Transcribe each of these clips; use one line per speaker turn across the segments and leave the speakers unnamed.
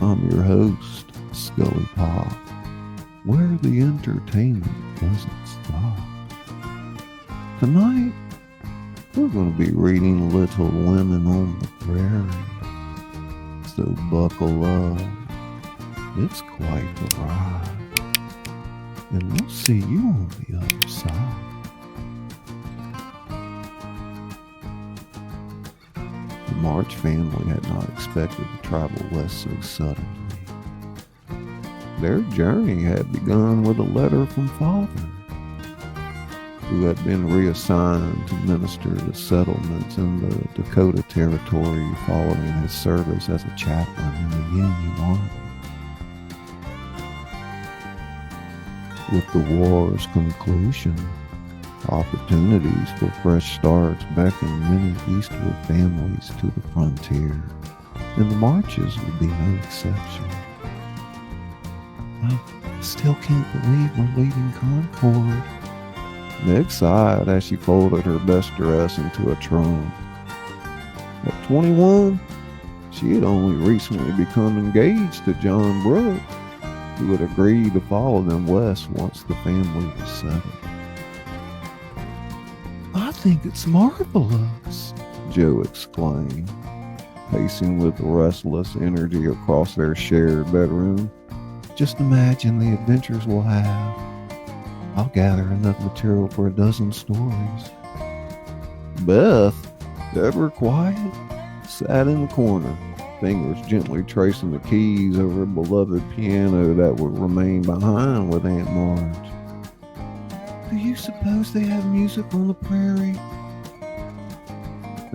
I'm your host, Scully Pop, where the entertainment doesn't stop. Tonight, we're going to be reading Little Women on the Prairie. So buckle up. It's quite the ride. And we'll see you on the other side. The March family had not expected to travel west so suddenly. Their journey had begun with a letter from Father, who had been reassigned to minister to settlements in the Dakota Territory following his service as a chaplain in the Union Army. With the war's conclusion, opportunities for fresh starts beckoned many eastward families to the frontier, and the Marches would be no exception. I still can't believe we're leaving Concord, Meg sighed as she folded her best dress into a trunk. At 21, she had only recently become engaged to John Brooke, who had agreed to follow them west once the family was settled. I think it's marvelous, Joe exclaimed, pacing with restless energy across their shared bedroom. Just imagine the adventures we'll have. I'll gather enough material for a dozen stories. Beth, ever quiet, sat in the corner, fingers gently tracing the keys over a beloved piano that would remain behind with Aunt Marge. Do you suppose they have music on the prairie?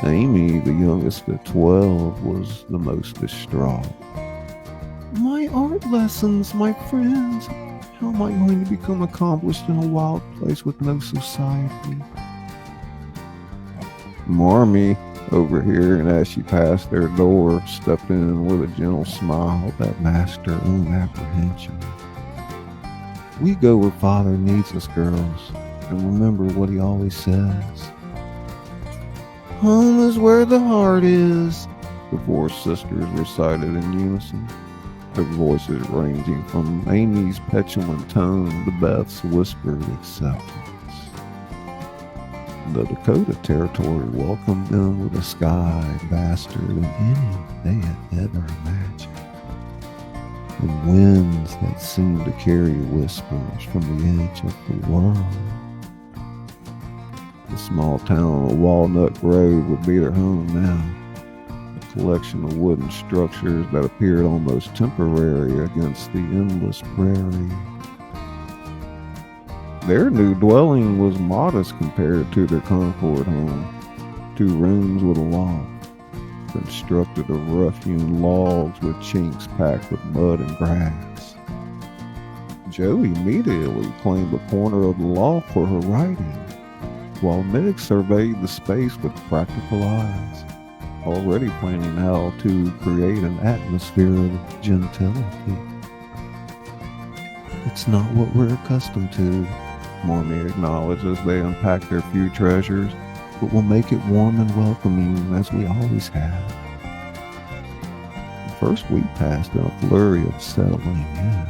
Amy, the youngest of 12, was the most distraught. My art lessons, my friends. How am I going to become accomplished in a wild place with no society? Marmee, overhearing as she passed their door, stepped in with a gentle smile that masked her own apprehension. We go where Father needs us, girls, and remember what he always says. Home is where the heart is, the four sisters recited in unison, their voices ranging from Amy's petulant tone to Beth's whispered acceptance. The Dakota Territory welcomed them with a sky vaster than any they had ever imagined, and winds that seemed to carry whispers from the edge of the world. The small town of Walnut Grove would be their home now, a collection of wooden structures that appeared almost temporary against the endless prairie. Their new dwelling was modest compared to their Concord home, 2 rooms with a loft, constructed of rough-hewn logs with chinks packed with mud and grass. Jo immediately claimed a corner of the loft for her writing, while Meg surveyed the space with practical eyes, already planning how to create an atmosphere of gentility. It's not what we're accustomed to, Marmee acknowledged as they unpacked their few treasures, but we'll make it warm and welcoming as we always have. The first week passed in a flurry of settling in.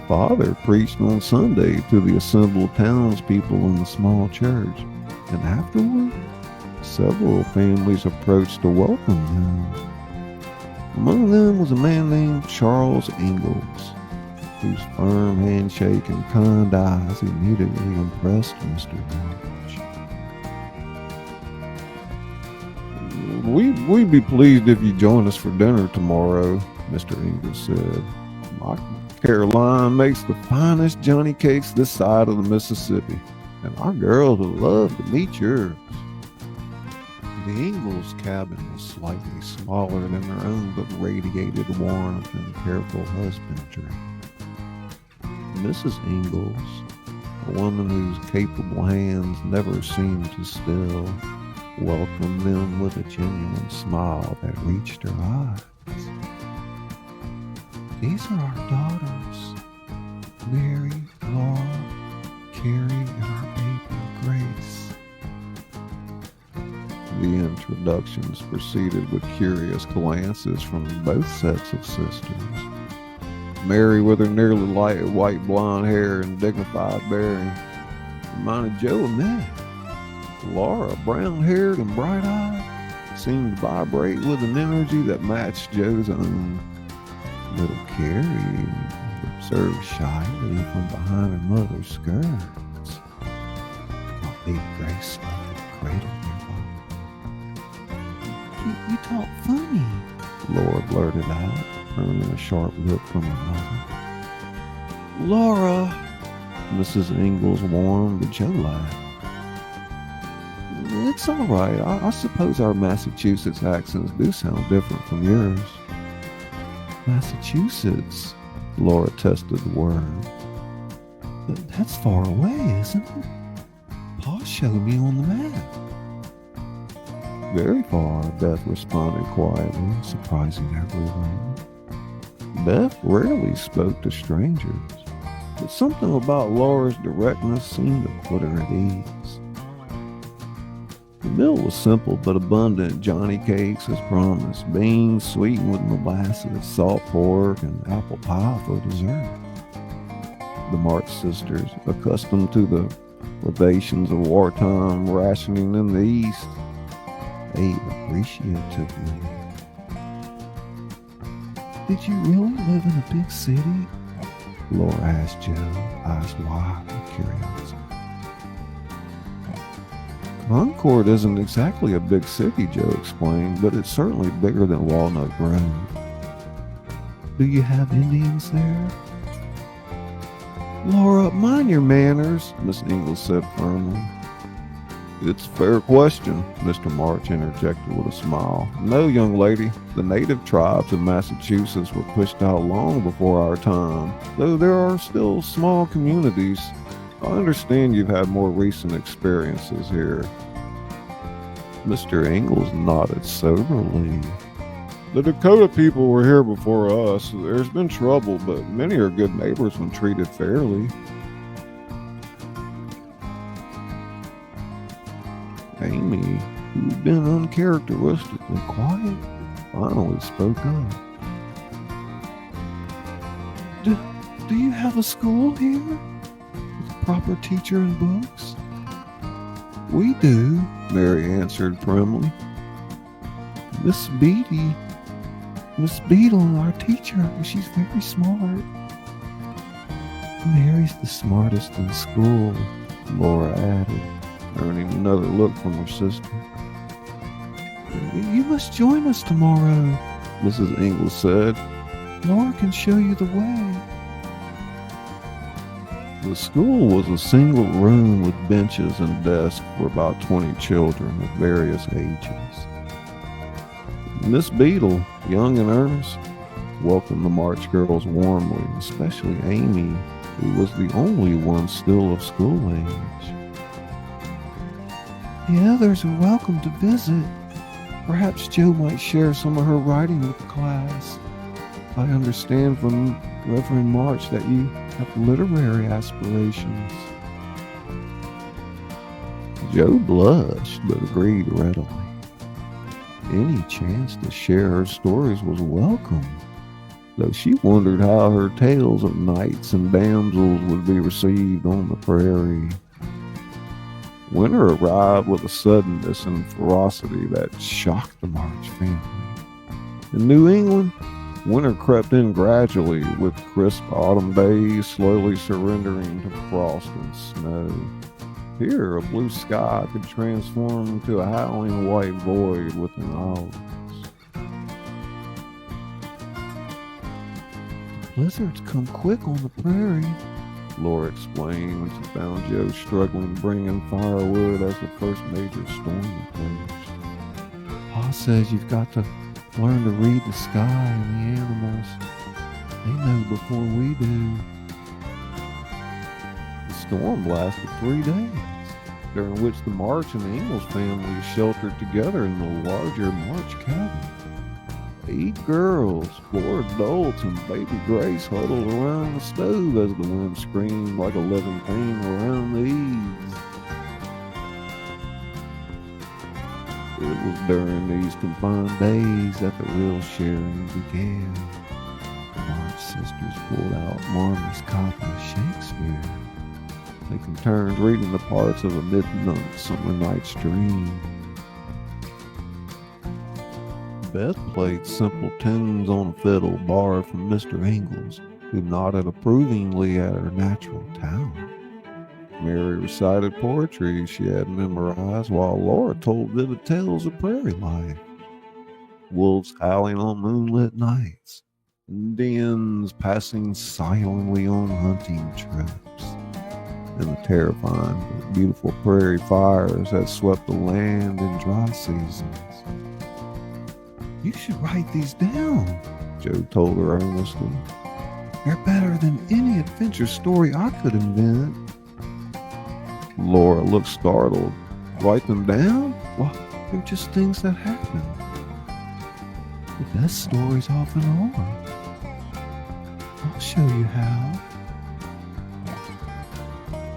Father preached on Sunday to the assembled townspeople in the small church, and afterward, several families approached to welcome them. Among them was a man named Charles Ingalls, whose firm handshake and kind eyes immediately impressed Mr. March. We'd be pleased if you join us for dinner tomorrow, Mr. Ingalls said. My Caroline makes the finest Johnny cakes this side of the Mississippi, and our girls would love to meet yours. The Ingalls' cabin was slightly smaller than their own, but radiated warmth and careful husbandry. Mrs. Ingalls, a woman whose capable hands never seemed to still, welcomed them with a genuine smile that reached her eyes. These are our daughters, Mary, Laura, Carrie, and our baby, Grace. The introductions proceeded with curious glances from both sets of sisters. Mary, with her nearly light white blonde hair and dignified bearing, reminded Joe of Meg. Laura, brown-haired and bright-eyed, seemed to vibrate with an energy that matched Joe's own. Little Carrie observed shyly from behind her mother's skirts, while big Grace slowly cradled nearby. You talk funny, Laura blurted out, turning a sharp look from her mother. Laura, Mrs. Ingalls warned, but Joe laughed. It's all right. I suppose our Massachusetts accents do sound different from yours. Massachusetts, Laura tested the word. But that's far away, isn't it? Pa showed me on the map. Very far, Beth responded quietly, surprising everyone. Beth rarely spoke to strangers, but something about Laura's directness seemed to put her at ease. The meal was simple but abundant. Johnny cakes as promised, beans sweetened with molasses, salt pork, and apple pie for dessert. The March sisters, accustomed to the privations of wartime rationing in the East, ate appreciatively. Did you really live in a big city? Laura asked Joe, eyes wide with curiosity. Concord isn't exactly a big city, Joe explained, but it's certainly bigger than Walnut Grove. Do you have Indians there? Laura, mind your manners, Miss Ingalls said firmly. It's a fair question, Mr. March interjected with a smile. No, young lady, the native tribes of Massachusetts were pushed out long before our time, though there are still small communities. I understand you've had more recent experiences here. Mr. Ingalls nodded soberly. The Dakota people were here before us. There's been trouble, but many are good neighbors when treated fairly. Amy, who'd been uncharacteristically quiet, finally spoke up. Do you have a school here? With a proper teacher and books? We do, Mary answered primly. Miss Beadle, our teacher, she's very smart. Mary's the smartest in school, Laura added, earning another look from her sister. You must join us tomorrow, Mrs. Ingalls said. Laura can show you the way. The school was a single room with benches and desks for about 20 children of various ages. Miss Beadle, young and earnest, welcomed the March girls warmly, especially Amy, who was the only one still of school age. The others are welcome to visit. Perhaps Jo might share some of her writing with the class. I understand from Reverend March that you have literary aspirations. Jo blushed, but agreed readily. Any chance to share her stories was welcome, though she wondered how her tales of knights and damsels would be received on the prairie. Winter arrived with a suddenness and ferocity that shocked the March family. In New England, winter crept in gradually, with crisp autumn days slowly surrendering to frost and snow. Here, a blue sky could transform into a howling white void within hours. Blizzards come quick on the prairie, Laura explained when she found Jo struggling to bring in firewood as the first major storm approached. Pa says you've got to learn to read the sky and the animals. They know before we do. The storm lasted 3 days, during which the March and Ingalls families sheltered together in the larger March cabin. 8 girls, 4 adults, and baby Grace huddled around the stove as the wind screamed like a living thing around the eaves. It was during these confined days that the real sharing began. The March sisters pulled out Marmy's copy of Shakespeare, taking turns reading the parts of A Midnight Summer Night's Dream. Beth played simple tunes on a fiddle borrowed from Mr. Ingalls, who nodded approvingly at her natural talent. Mary recited poetry she had memorized, while Laura told vivid tales of prairie life. Wolves howling on moonlit nights, Indians passing silently on hunting trips, and the terrifying but beautiful prairie fires that swept the land in dry seasons. "You should write these down," Joe told her earnestly. "They're better than any adventure story I could invent." Laura looked startled. "Write them down? Well, they're just things that happen. The best stories often are. I'll show you how."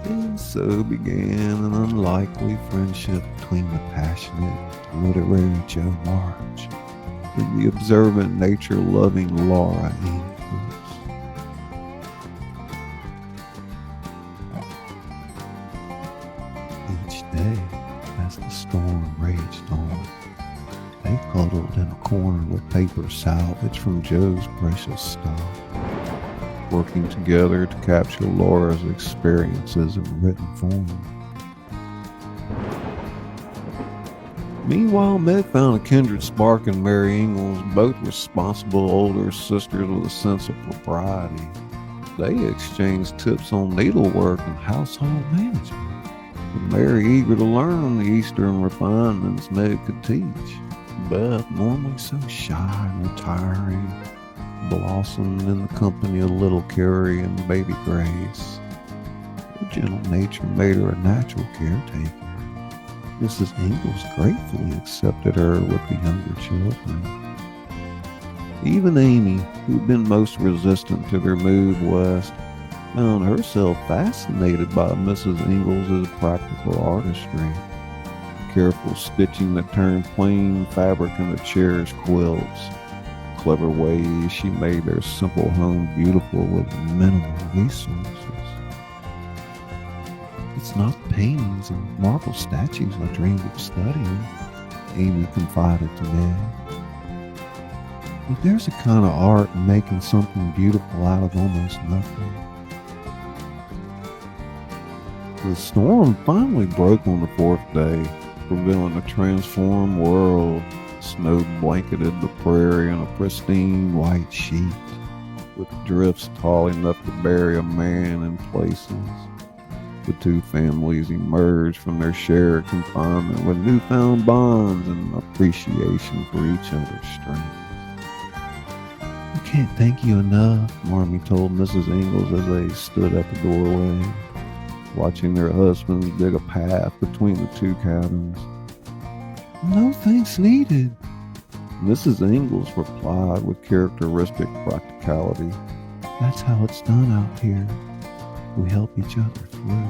And so began an unlikely friendship between the passionate, literary Joe March and the observant, nature-loving Laura Ingalls. Each day, as the storm raged on, they huddled in a corner with paper salvage from Joe's precious stock, working together to capture Laura's experiences in written form. Meanwhile, Meg found a kindred spark in Mary Ingalls, both responsible older sisters with a sense of propriety. They exchanged tips on needlework and household management, with Mary eager to learn the Eastern refinements Meg could teach. Beth, normally so shy and retiring, blossomed in the company of little Carrie and baby Grace. Her gentle nature made her a natural caretaker. Mrs. Ingalls gratefully accepted her with the younger children. Even Amy, who'd been most resistant to their move west, found herself fascinated by Mrs. Ingalls' practical artistry. Careful stitching that turned plain fabric into cherished quilts. Clever ways she made their simple home beautiful with minimal resources. "It's not the paintings and marble statues I dreamed of studying," Amy confided to Meg. "But there's a kind of art in making something beautiful out of almost nothing." The storm finally broke on the fourth day, revealing a transformed world. Snow blanketed the prairie in a pristine white sheet, with drifts tall enough to bury a man in places. The two families emerged from their shared confinement with newfound bonds and appreciation for each other's strength. "I can't thank you enough," Marmee told Mrs. Ingalls as they stood at the doorway, watching their husbands dig a path between the two cabins. "No thanks needed," Mrs. Ingalls replied with characteristic practicality. "That's how it's done out here. We help each other through."